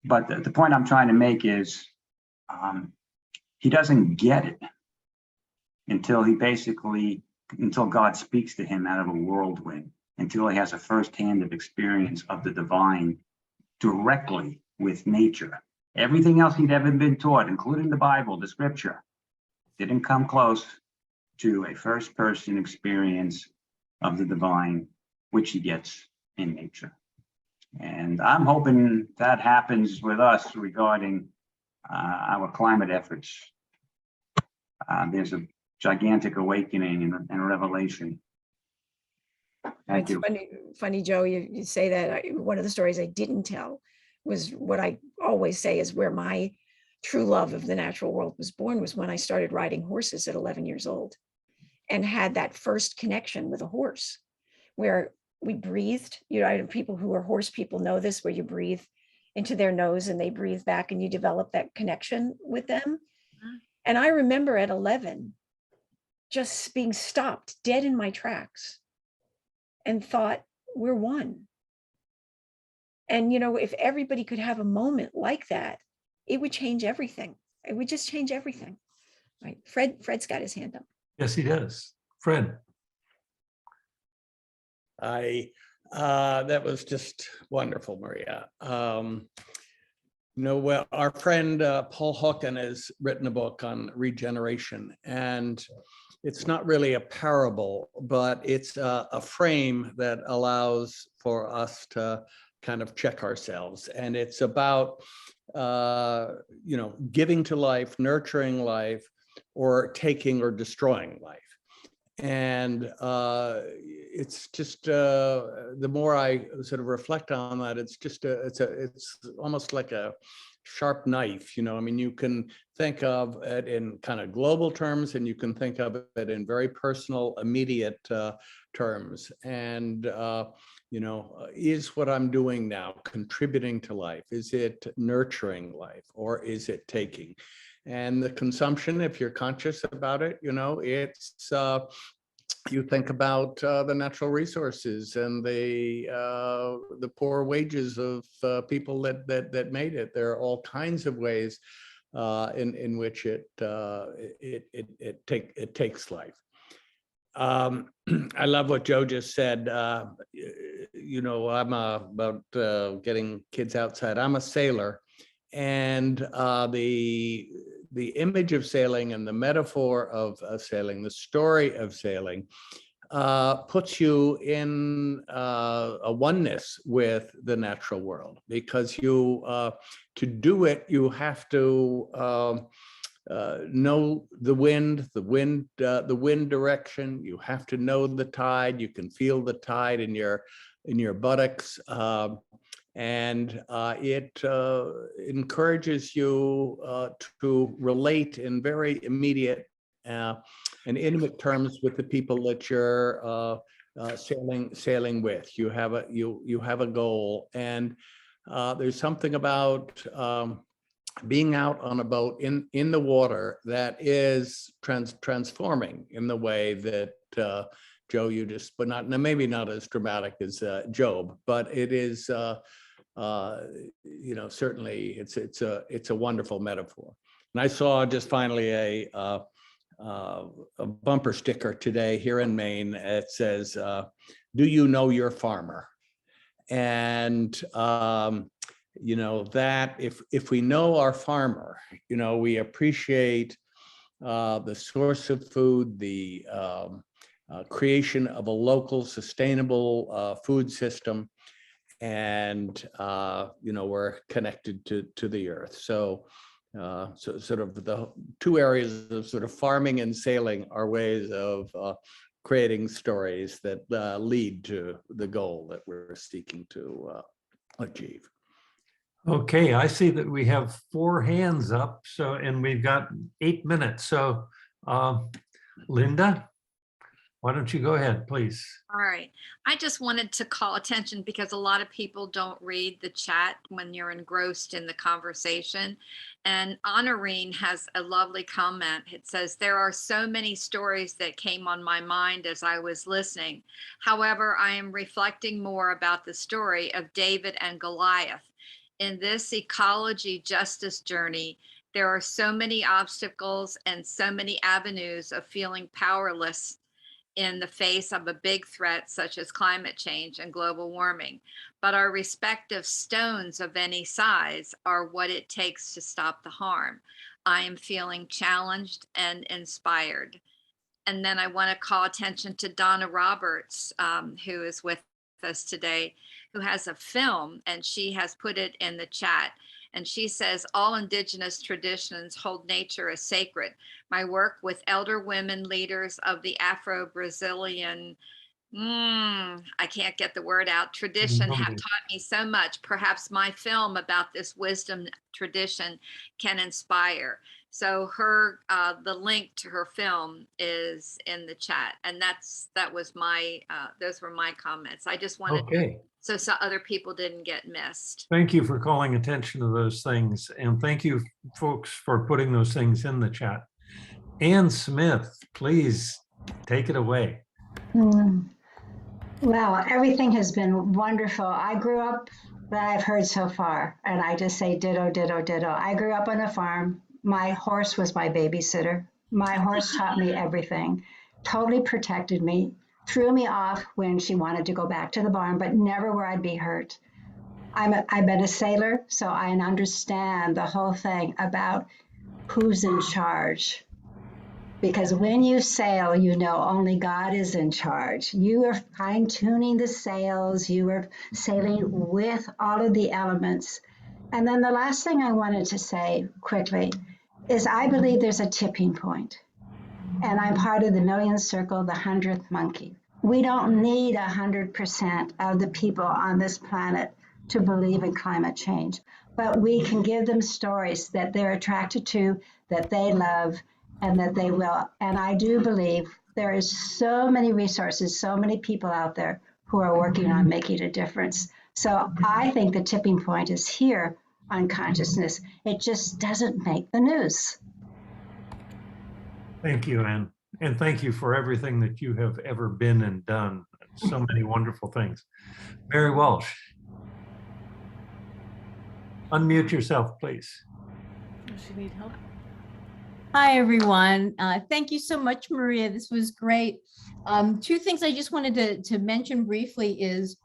But the point I'm trying to make is he doesn't get it until God speaks to him out of a whirlwind, until he has a firsthand of experience of the divine directly with nature. Everything else he'd ever been taught, including the Bible, the scripture, didn't come close to a first-person experience of the divine, which he gets in nature. And I'm hoping that happens with us regarding our climate efforts. There's a gigantic awakening and revelation. Thank you. Funny, Joe, you say that. One of the stories I didn't tell was what I always say is where my true love of the natural world was born, was when I started riding horses at 11 years old and had that first connection with a horse where we breathed. You know, people who are horse people know this, where you breathe into their nose and they breathe back and you develop that connection with them. And I remember at 11 just being stopped dead in my tracks and thought, we're one. And, you know, if everybody could have a moment like that, it would change everything. It would just change everything. Right. Fred's got his hand up. Yes, he does. Fred. That was just wonderful, Maria. Well, our friend Paul Hawken has written a book on regeneration, and it's not really a parable, but it's a frame that allows for us to kind of check ourselves. And it's about, giving to life, nurturing life, or taking or destroying life. And it's just the more I sort of reflect on that, it's just it's almost like a sharp knife. You know, I mean, you can think of it in kind of global terms, and you can think of it in very personal, immediate terms. And is what I'm doing now contributing to life? Is it nurturing life, or is it taking? And the consumption, if you're conscious about it, it's you think about the natural resources and the poor wages of people that made it. There are all kinds of ways in which it takes life. I love what Joe just said. I'm about getting kids outside. I'm a sailor, and the image of sailing and the metaphor of sailing, the story of sailing, puts you in a oneness with the natural world, because to do it, you have to know the wind direction. You have to know the tide. You can feel the tide in your buttocks. And it encourages you to relate in very immediate intimate terms with the people that you're sailing with. You have a goal, and there's something about being out on a boat in the water that is transforming in the way that Joe, you just, but not, maybe not as dramatic as Job, but it is, certainly it's a wonderful metaphor. And I saw just finally a bumper sticker today here in Maine. It says, "Do you know your farmer?" And that if we know our farmer, we appreciate the source of food, the creation of a local sustainable food system, and we're connected to the earth. So sort of the two areas of sort of farming and sailing are ways of creating stories that lead to the goal that we're seeking to achieve. Okay, I see that we have 4 hands up, and we've got 8 minutes. So Linda, why don't you go ahead, please? All right. I just wanted to call attention because a lot of people don't read the chat when you're engrossed in the conversation. And Honorine has a lovely comment. It says, "There are so many stories that came on my mind as I was listening. However, I am reflecting more about the story of David and Goliath. In this ecology justice journey, there are so many obstacles and so many avenues of feeling powerless in the face of a big threat such as climate change and global warming. But our respective stones of any size are what it takes to stop the harm. I am feeling challenged and inspired." And then I want to call attention to Donna Roberts, who is with us today, who has a film, and she has put it in the chat. And she says, "All indigenous traditions hold nature as sacred. My work with elder women leaders of the Afro-Brazilian, I can't get the word out, tradition have taught me so much. Perhaps my film about this wisdom tradition can inspire." So her, the link to her film is in the chat. And that was my, those were my comments. I just wanted so other people didn't get missed. Thank you for calling attention to those things. And thank you folks for putting those things in the chat. Ann Smith, please take it away. Well, everything has been wonderful. I grew up, that I've heard so far, and I just say ditto, ditto, ditto. I grew up on a farm. My horse was my babysitter. My horse taught me everything, totally protected me, threw me off when she wanted to go back to the barn, but never where I'd be hurt. I've been a sailor, so I understand the whole thing about who's in charge. Because when you sail, you know only God is in charge. You are fine-tuning the sails. You are sailing with all of the elements. And then the last thing I wanted to say quickly is I believe there's a tipping point. And I'm part of the Million Circle, the 100th monkey. We don't need 100% of the people on this planet to believe in climate change, but we can give them stories that they're attracted to, that they love, and that they will. And I do believe there is so many resources, so many people out there who are working on making a difference. So I think the tipping point is here on consciousness. It just doesn't make the news. Thank you, Ann. And thank you for everything that you have ever been and done. So many wonderful things. Mary Walsh. Unmute yourself, please. Does she need help? Hi, everyone. Thank you so much, Maria. This was great. 2 things I just wanted to mention briefly is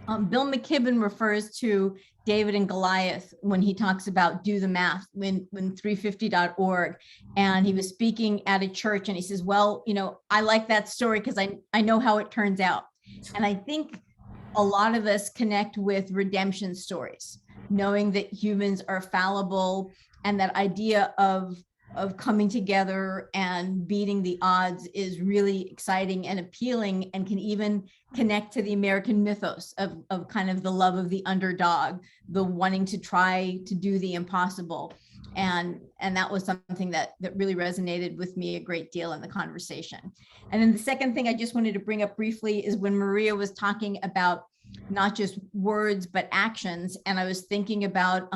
Bill McKibben refers to David and Goliath when he talks about do the math when 350.org. And he was speaking at a church and he says, well, I like that story because I know how it turns out. And I think a lot of us connect with redemption stories, knowing that humans are fallible, and that idea of coming together and beating the odds is really exciting and appealing, and can even connect to the American mythos of kind of the love of the underdog, the wanting to try to do the impossible. And that was something that really resonated with me a great deal in the conversation. And then the second thing I just wanted to bring up briefly is when Maria was talking about not just words, but actions. And I was thinking about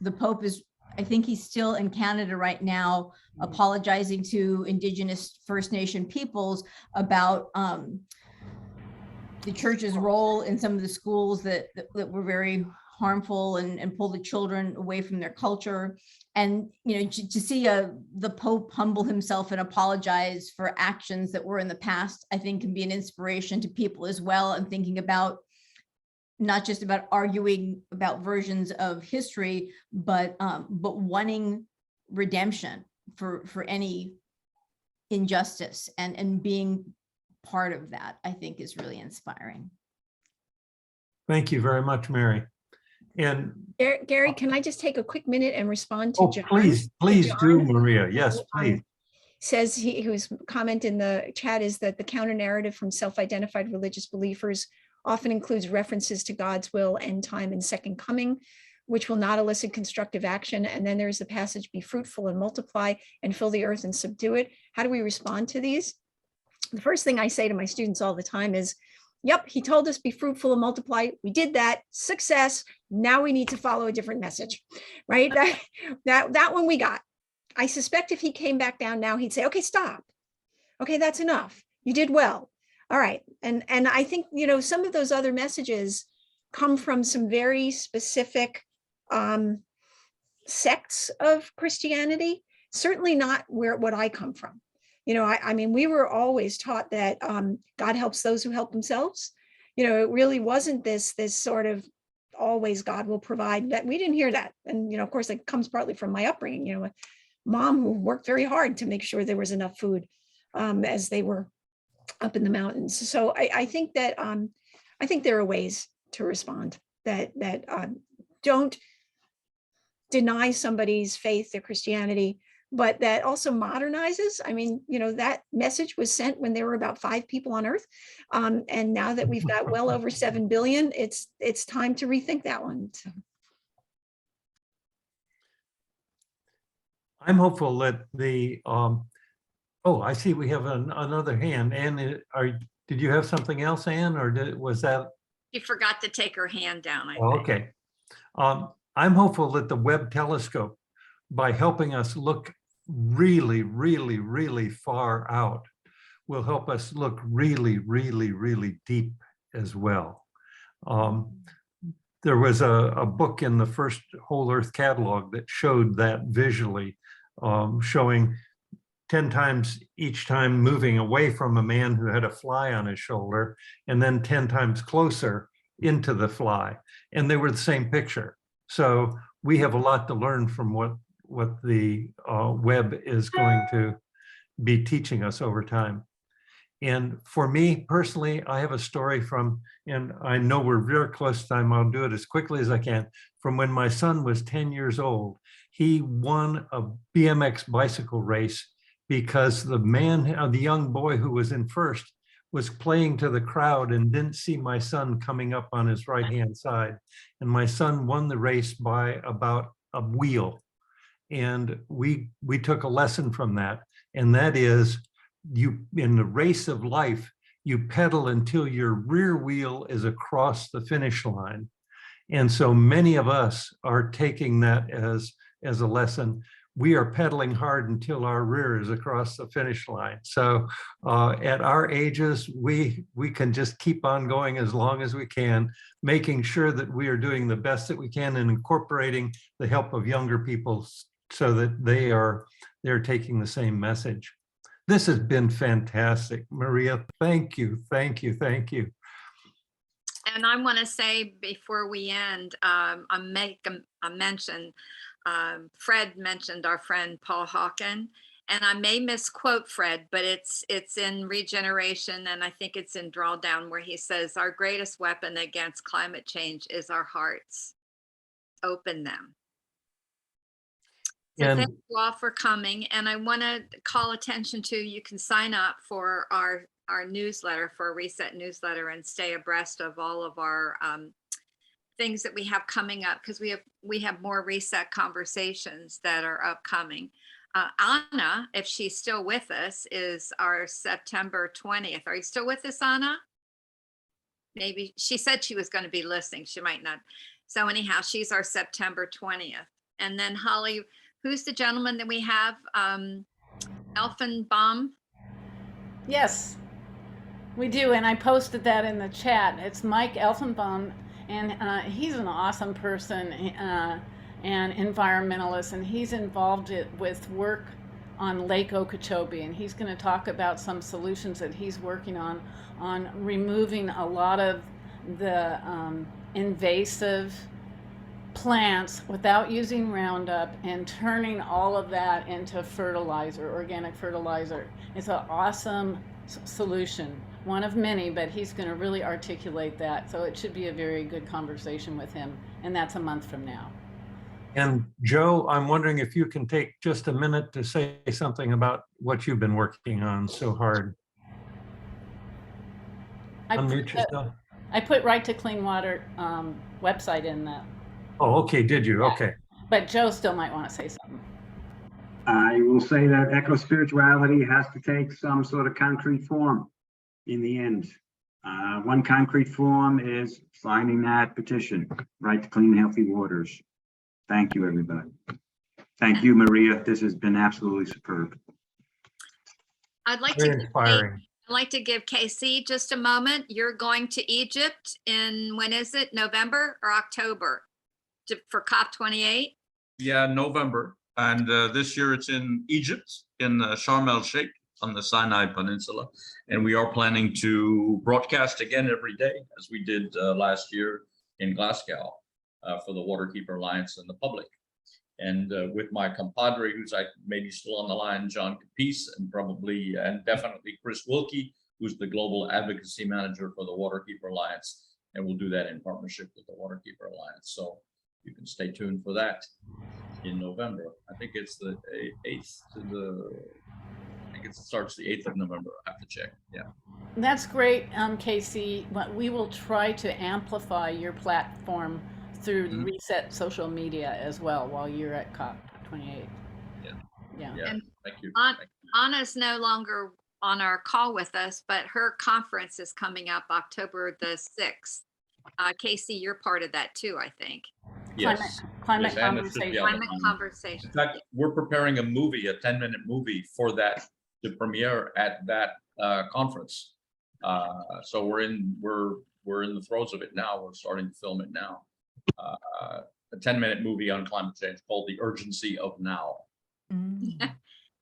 the Pope is, I think he's still in Canada right now, apologizing to Indigenous First Nation peoples about the church's role in some of the schools that were very harmful and pull the children away from their culture. And, you know, to see the Pope humble himself and apologize for actions that were in the past, I think can be an inspiration to people as well, and thinking about not just about arguing about versions of history, but wanting redemption for any injustice, and being part of that, I think, is really inspiring. Thank you very much, Mary. And Gary, can I just take a quick minute and respond to John? please do, Maria. Yes, please. Says whose comment in the chat is that the counter narrative from self-identified religious believers often includes references to God's will, end time, and second coming, which will not elicit constructive action. And then there's the passage, be fruitful and multiply and fill the earth and subdue it. How do we respond to these? The first thing I say to my students all the time is, yep, he told us be fruitful and multiply. We did that, success. Now we need to follow a different message, right? That one we got. I suspect if he came back down now, he'd say, okay, stop. Okay, that's enough. You did well. All right. And I think, you know, some of those other messages come from some very specific sects of Christianity, certainly not what I come from. You know, I mean, we were always taught that God helps those who help themselves. You know, it really wasn't this sort of always God will provide. That we didn't hear that. And, you know, of course, it comes partly from my upbringing, you know, a mom who worked very hard to make sure there was enough food as they were up in the mountains. So I think that I think there are ways to respond that don't deny somebody's faith, their Christianity, but that also modernizes. I mean, you know, that message was sent when there were about 5 people on Earth. And now that we've got well over 7 billion, it's time to rethink that one. So. I'm hopeful that the, oh, I see we have another hand. Anne, did you have something else, Anne, or was that? She forgot to take her hand down, I Oh, think. okay. I'm hopeful that the Webb telescope, by helping us look really, really, really far out, will help us look really, really, really deep as well. There was a book in the first Whole Earth catalog that showed that visually, showing 10 times each time moving away from a man who had a fly on his shoulder, and then 10 times closer into the fly. And they were the same picture. So we have a lot to learn from what the Webb is going to be teaching us over time. And for me personally, I have a story from, and I know we're very close to time, I'll do it as quickly as I can. From when my son was 10 years old, he won a BMX bicycle race because the young boy who was in first was playing to the crowd and didn't see my son coming up on his right-hand side. And my son won the race by about a wheel. And we took a lesson from that. And that is, in the race of life, you pedal until your rear wheel is across the finish line. And so many of us are taking that as a lesson. We are pedaling hard until our rear is across the finish line. So at our ages, we can just keep on going as long as we can, making sure that we are doing the best that we can and incorporating the help of younger people so that they're taking the same message. This has been fantastic. Maria, thank you, thank you, thank you. And I want to say before we end, I make a mention. Fred mentioned our friend Paul Hawken, and I may misquote Fred, but it's in Regeneration, and I think it's in Drawdown, where he says our greatest weapon against climate change is our hearts. Open them. So thank you all for coming, and I want to call attention to, you can sign up for our newsletter, for a Reset newsletter, and stay abreast of all of our things that we have coming up, because we have more reset conversations that are upcoming. Anna, if she's still with us, is our September 20th. Are you still with us, Anna? Maybe she said she was going to be listening. She might not. So anyhow, she's our September 20th. And then Holly, who's the gentleman that we have? Elfenbaum? Yes, we do. And I posted that in the chat. It's Mike Elfenbaum, and he's an awesome person and environmentalist, and he's involved with work on Lake Okeechobee, and he's going to talk about some solutions that he's working on removing a lot of the invasive plants without using Roundup and turning all of that into fertilizer, organic fertilizer. It's an awesome solution, one of many, but he's going to really articulate that. So it should be a very good conversation with him, and that's a month from now. And Joe, I'm wondering if you can take just a minute to say something about what you've been working on so hard. Unmute yourself. I put Right to Clean Water website in that. Oh, okay, did you? Okay. But Joe still might want to say something. I will say that eco-spirituality has to take some sort of concrete form in the end. One concrete form is signing that petition, Right to Clean, Healthy Waters. Thank you, everybody. Thank you, Maria. This has been absolutely superb. I'd like Very to inspiring. I'd like to give Casey just a moment. You're going to Egypt in, when is it, November or October for COP28? Yeah, November. And this year it's in Egypt, in Sharm el-Sheikh on the Sinai Peninsula. And we are planning to broadcast again every day, as we did last year in Glasgow for the Waterkeeper Alliance and the public. And with my compadre, who's maybe still on the line, John Capice, and definitely Chris Wilkie, who's the Global Advocacy Manager for the Waterkeeper Alliance. And we'll do that in partnership with the Waterkeeper Alliance. So you can stay tuned for that in November. I think it's the 8th to I think it starts the 8th of November. I have to check. Yeah. That's great, Casey. But we will try to amplify your platform through Reset social media as well while you're at COP28. Yeah. And Thank you. Anna's no longer on our call with us, but her conference is coming up October the 6th. Casey, you're part of that too, I think. Yes. Climate Yes, and it should be on the Climate line. conversation. In fact, we're preparing a movie, a 10-minute movie for that to premiere at that conference. So we're in the throes of it now. We're starting to film it now. A 10-minute movie on climate change called The Urgency of Now.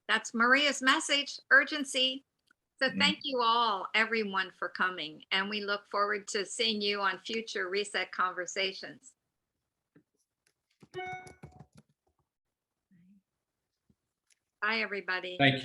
That's Maria's message, urgency. So thank you all, everyone, for coming. And we look forward to seeing you on future Reset conversations. Bye, everybody. Thank you.